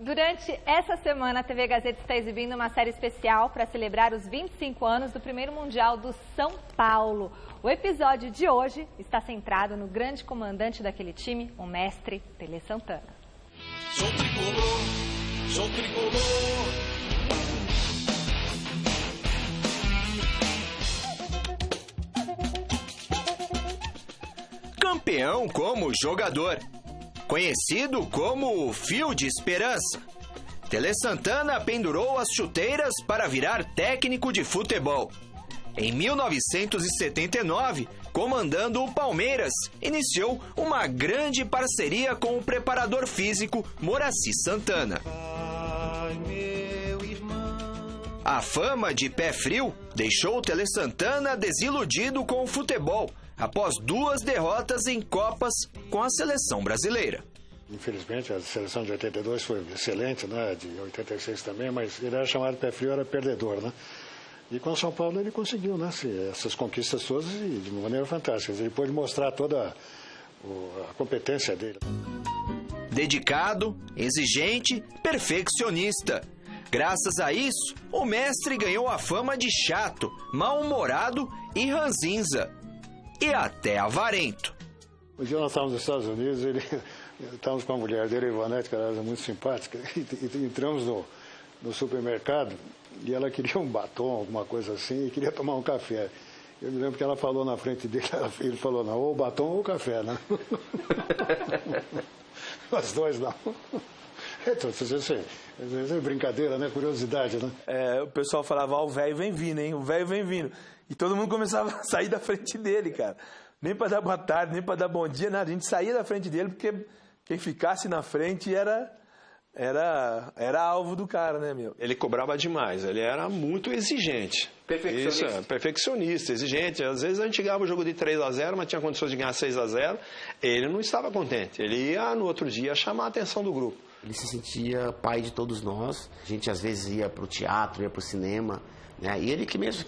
Durante essa semana, a TV Gazeta está exibindo uma série especial para celebrar os 25 anos do primeiro Mundial do São Paulo. O episódio de hoje está centrado no grande comandante daquele time, o mestre Tele Santana. Sou tricolor, sou tricolor. Campeão como jogador. Conhecido como o Fio de Esperança, Tele Santana pendurou as chuteiras para virar técnico de futebol. Em 1979, comandando o Palmeiras, iniciou uma grande parceria com o preparador físico Moraci Santana. A fama de pé frio deixou Tele Santana desiludido com o futebol, após 2 derrotas em Copas com a seleção brasileira. Infelizmente, a seleção de 82 foi excelente, né? De 86 também, mas ele era chamado de pé frio, era perdedor, né? E com o São Paulo ele conseguiu, né? Essas conquistas todas e de uma maneira fantástica. Ele pôde mostrar toda a competência dele. Dedicado, exigente, perfeccionista. Graças a isso, o mestre ganhou a fama de chato, mal-humorado e ranzinza. E até avarento. Um dia nós estávamos nos Estados Unidos, estávamos com a mulher dele, a Ivonete, que era muito simpática, e entramos no supermercado e ela queria um batom, alguma coisa assim, e queria tomar um café. Eu me lembro que ela falou na frente dele, ele falou, não, ou batom ou café, né? Os dois não. Então, isso é brincadeira, né? Curiosidade, né? O pessoal falava, ó, o velho vem vindo, hein? O velho vem vindo. E todo mundo começava a sair da frente dele, cara. Nem para dar boa tarde, nem para dar bom dia, nada. A gente saía da frente dele porque quem ficasse na frente era alvo do cara, né, meu? Ele cobrava demais, ele era muito exigente. Perfeccionista. Isso, perfeccionista, exigente. Às vezes a gente ganhava o jogo de 3-0, mas tinha condições de ganhar 6-0. Ele não estava contente. Ele ia, no outro dia, chamar a atenção do grupo. Ele se sentia pai de todos nós. A gente, às vezes, ia para o teatro, ia para o cinema, né? E ele que mesmo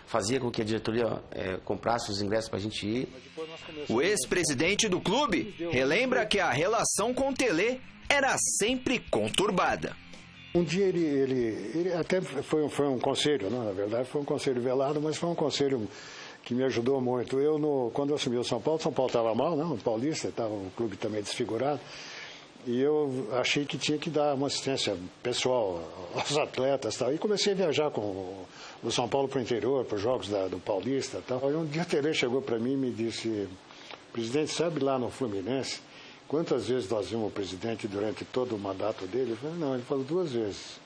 fazia com que a diretoria comprasse os ingressos para a gente ir. O ex-presidente do clube relembra que a relação com Tele era sempre conturbada. Um dia ele até foi um conselho, não, na verdade foi um conselho velado, mas foi um conselho que me ajudou muito. Quando eu assumi o São Paulo estava mal, não, o Paulista, estava o clube também desfigurado, e eu achei que tinha que dar uma assistência pessoal aos atletas e tal. E comecei a viajar com o São Paulo para o interior, para os jogos do Paulista e tal. Aí um dia o Tele chegou para mim e me disse, presidente, sabe lá no Fluminense, quantas vezes nós vimos o presidente durante todo o mandato dele? Eu falei, não, ele falou 2 vezes.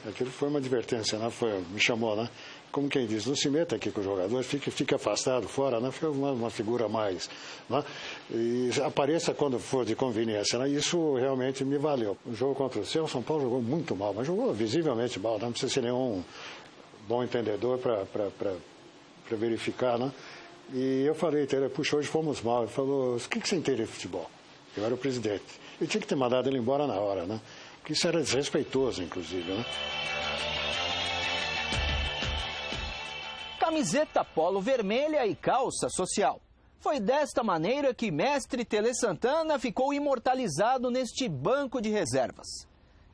Aquilo foi uma advertência, né? Me chamou, né? Como quem diz, não se meta aqui com o jogador, fique afastado, fora, né? Fica uma figura mais, né? E apareça quando for de conveniência, né? Isso realmente me valeu. O jogo contra o São Paulo jogou muito mal, mas jogou visivelmente mal, não precisa ser nenhum bom entendedor para verificar, né? E eu falei, puxa, hoje fomos mal. Ele falou, o que você entende de futebol? Eu era o presidente. Eu tinha que ter mandado ele embora na hora, né? Porque isso era desrespeitoso, inclusive, né? Camiseta polo vermelha e calça social. Foi desta maneira que mestre Tele Santana ficou imortalizado neste banco de reservas.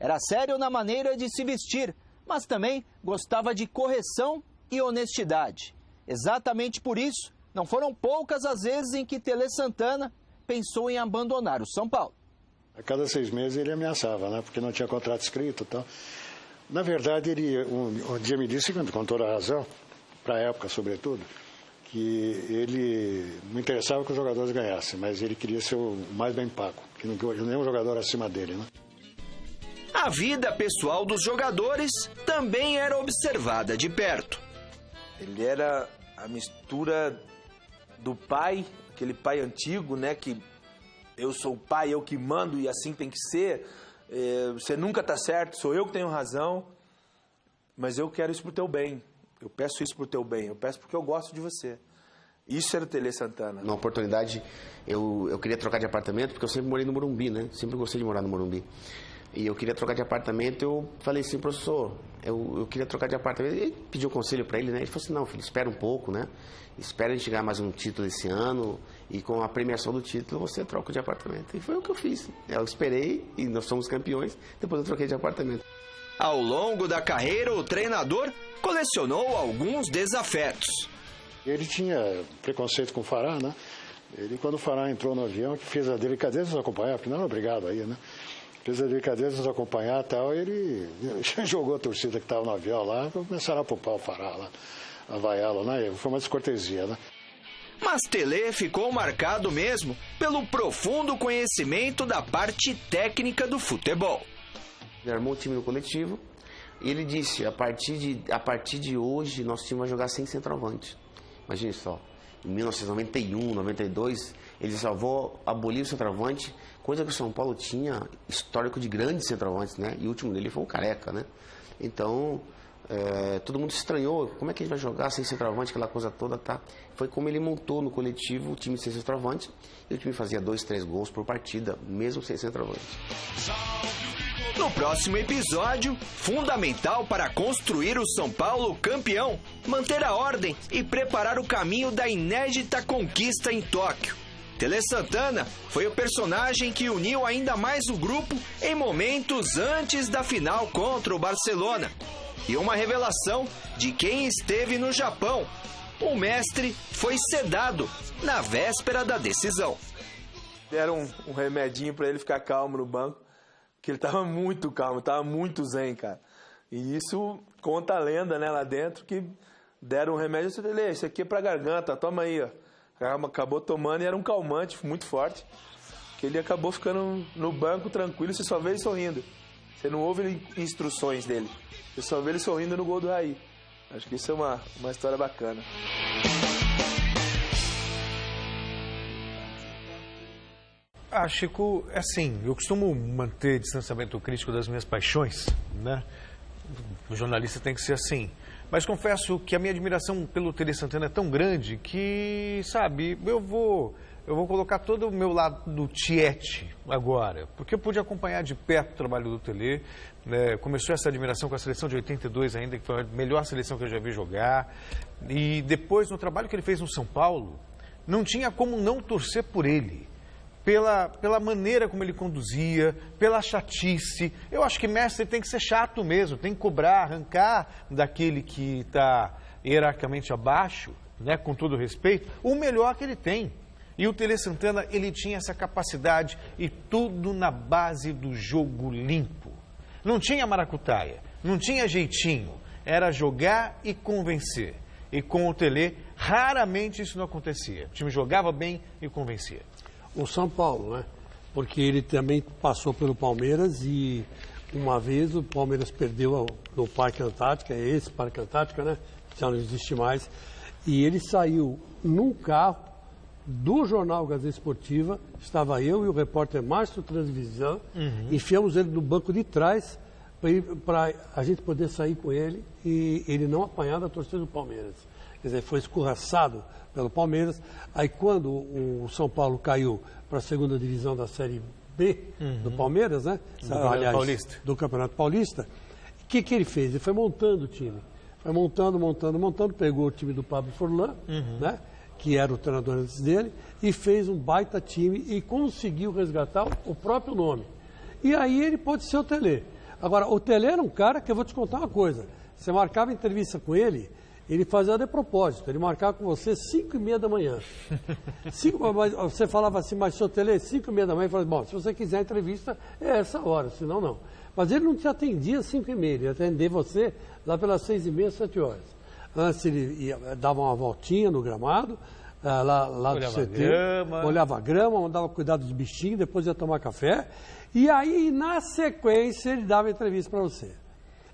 Era sério na maneira de se vestir, mas também gostava de correção e honestidade. Exatamente por isso, não foram poucas as vezes em que Tele Santana pensou em abandonar o São Paulo. A cada 6 meses ele ameaçava, né? Porque não tinha contrato escrito e tal. Na verdade, ele um dia me disse, com toda a razão, para a época, sobretudo, que ele não interessava que os jogadores ganhassem, mas ele queria ser o mais bem pago, que não tinha nenhum jogador acima dele, né? A vida pessoal dos jogadores também era observada de perto. Ele era a mistura do pai, aquele pai antigo, né, que eu sou o pai, eu que mando e assim tem que ser, você nunca está certo, sou eu que tenho razão, mas eu quero isso pro teu bem. Eu peço isso pro teu bem, eu peço porque eu gosto de você. Isso era o Tele Santana. Na oportunidade, eu queria trocar de apartamento, porque eu sempre morei no Morumbi, né? Sempre gostei de morar no Morumbi. e eu queria trocar de apartamento. Eu falei assim, professor, eu queria trocar de apartamento. Ele pediu conselho para ele, né? Ele falou assim, não, filho, espera um pouco, né? Espera a gente ganhar mais um título esse ano e com a premiação do título você troca de apartamento. E foi o que eu fiz. Eu esperei e nós somos campeões, depois eu troquei de apartamento. Ao longo da carreira, o treinador colecionou alguns desafetos. Ele tinha preconceito com o Fará, né? Ele, quando o Fará entrou no avião, que fez a delicadeza de nos acompanhar, porque não era obrigado aí, né? Fez a delicadeza de nos acompanhar e tal, ele jogou a torcida que estava no avião lá, começaram a poupar o Fará lá, a vaiá-lo, né? Foi uma descortesia, né? Mas Tele ficou marcado mesmo pelo profundo conhecimento da parte técnica do futebol. Ele armou o time no coletivo e ele disse, a partir de hoje, nosso time vai jogar sem centroavante. Imagine só, em 1991, 92, ele só vou abolir o centroavante, coisa que o São Paulo tinha histórico de grandes centroavantes, né? E o último dele foi o Careca, né? Então, todo mundo estranhou, como é que a gente vai jogar sem centroavante, aquela coisa toda, tá? Foi como ele montou no coletivo o time sem centroavante, e o time fazia 2, 3 gols por partida, mesmo sem centroavante. No próximo episódio, fundamental para construir o São Paulo campeão, manter a ordem e preparar o caminho da inédita conquista em Tóquio. Tele Santana foi o personagem que uniu ainda mais o grupo em momentos antes da final contra o Barcelona. E uma revelação de quem esteve no Japão. O mestre foi sedado na véspera da decisão. Deram um remedinho para ele ficar calmo no banco, que ele estava muito calmo, estava muito zen, cara. E isso conta a lenda, né, lá dentro, que deram um remédio. Eu falei, isso aqui é pra garganta, toma aí, ó. Acabou tomando e era um calmante muito forte, que ele acabou ficando no banco tranquilo, você só vê ele sorrindo. Você não ouve instruções dele, você só vê ele sorrindo no gol do Raí. Acho que isso é uma história bacana. Chico, assim, eu costumo manter distanciamento crítico das minhas paixões, né? O jornalista tem que ser assim. Mas confesso que a minha admiração pelo Tele Santana é tão grande que, sabe, eu vou colocar todo o meu lado do tiete agora, porque eu pude acompanhar de perto o trabalho do Tele, né? Começou essa admiração com a seleção de 82 ainda, que foi a melhor seleção que eu já vi jogar, e depois no trabalho que ele fez no São Paulo, não tinha como não torcer por ele. Pela maneira como ele conduzia, pela chatice. Eu acho que mestre tem que ser chato mesmo, tem que cobrar, arrancar daquele que está hierarquicamente abaixo, né, com todo respeito, o melhor que ele tem. E o Tele Santana, ele tinha essa capacidade e tudo na base do jogo limpo. Não tinha maracutaia, não tinha jeitinho, era jogar e convencer. E com o Tele, raramente isso não acontecia. O time jogava bem e convencia. O São Paulo, né? Porque ele também passou pelo Palmeiras e uma vez o Palmeiras perdeu no Parque Antártica, esse Parque Antártica, né? Já não existe mais. E ele saiu num carro do jornal Gazeta Esportiva, estava eu e o repórter Márcio Transvisão, enfiamos ele no banco de trás para a gente poder sair com ele e ele não apanhar da torcida do Palmeiras. Quer dizer, foi escorraçado pelo Palmeiras. Aí quando o São Paulo caiu para a segunda divisão da Série B do Palmeiras, né? Do Campeonato Paulista, o que ele fez? Ele foi montando o time. Foi montando, pegou o time do Pablo Forlan, né? Que era o treinador antes dele, e fez um baita time e conseguiu resgatar o próprio nome. E aí ele pode ser o Tele. Agora, o Tele era um cara que eu vou te contar uma coisa. Você marcava entrevista com ele, ele fazia de propósito, ele marcava com você 5h30 da manhã. Você falava assim, mas seu Tele, 5h30 da manhã, ele falava, bom, se você quiser a entrevista, é essa hora, senão não. Mas ele não te atendia às 5h30, ele ia atender você lá pelas 6h30, 7 horas. Antes ele dava uma voltinha no gramado, lá do CT, olhava a grama, mandava cuidar dos bichinhos, depois ia tomar café, e aí, na sequência, ele dava entrevista para você.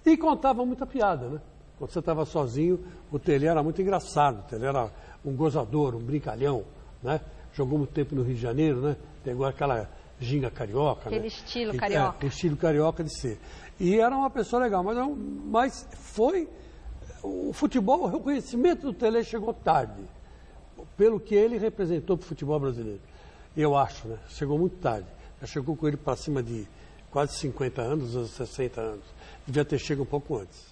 E contava muita piada, né? Quando você estava sozinho, o Tele era muito engraçado, o Tele era um gozador, um brincalhão, né? Jogou muito tempo no Rio de Janeiro, né? Pegou aquela ginga carioca, aquele né? estilo carioca. O estilo carioca de ser. E era uma pessoa legal, mas foi... O futebol, o reconhecimento do Tele chegou tarde, pelo que ele representou para o futebol brasileiro. Eu acho, né? Chegou muito tarde. Já chegou com ele para cima de quase 50 anos, uns 60 anos. Devia ter chegado um pouco antes.